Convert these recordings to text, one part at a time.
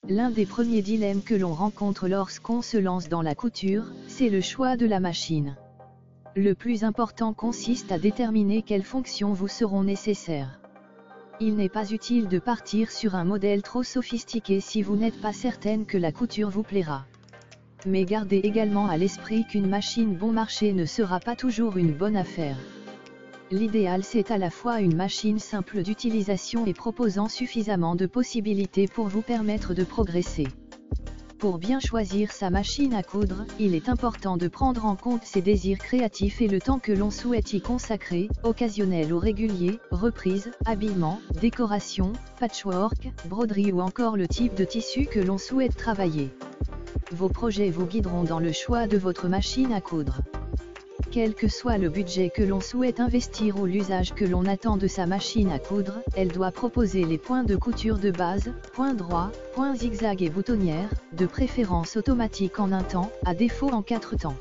L'un des premiers dilemmes que l'on rencontre lorsqu'on se lance dans la couture, c'est le choix de la machine. Le plus important consiste à déterminer quelles fonctions vous seront nécessaires. Il n'est pas utile de partir sur un modèle trop sophistiqué si vous n'êtes pas certaine que la couture vous plaira. Mais gardez également à l'esprit qu'une machine bon marché ne sera pas toujours une bonne affaire. L'idéal, c'est à la fois une machine simple d'utilisation et proposant suffisamment de possibilités pour vous permettre de progresser. Pour bien choisir sa machine à coudre, il est important de prendre en compte ses désirs créatifs et le temps que l'on souhaite y consacrer, occasionnel ou régulier, reprise, habillement, décoration, patchwork, broderie ou encore le type de tissu que l'on souhaite travailler. Vos projets vous guideront dans le choix de votre machine à coudre. Quel que soit le budget que l'on souhaite investir ou l'usage que l'on attend de sa machine à coudre, elle doit proposer les points de couture de base, points droits, points zigzag et boutonnières, de préférence automatique en un temps, à défaut en 4 temps.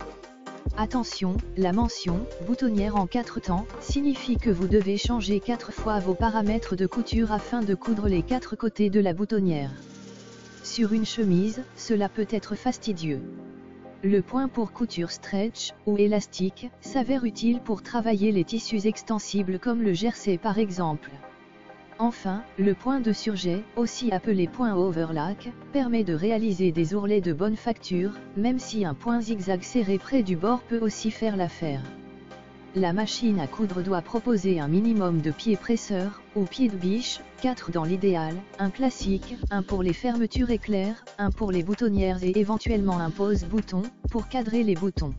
Attention, la mention « boutonnière en 4 temps » signifie que vous devez changer 4 fois vos paramètres de couture afin de coudre les 4 côtés de la boutonnière. Sur une chemise, cela peut être fastidieux. Le point pour couture stretch, ou élastique, s'avère utile pour travailler les tissus extensibles comme le jersey par exemple. Enfin, le point de surjet, aussi appelé point overlock, permet de réaliser des ourlets de bonne facture, même si un point zigzag serré près du bord peut aussi faire l'affaire. La machine à coudre doit proposer un minimum de pieds presseurs, ou pieds de biche, 4 dans l'idéal, un classique, un pour les fermetures éclairs, un pour les boutonnières et éventuellement un pose-bouton, pour cadrer les boutons.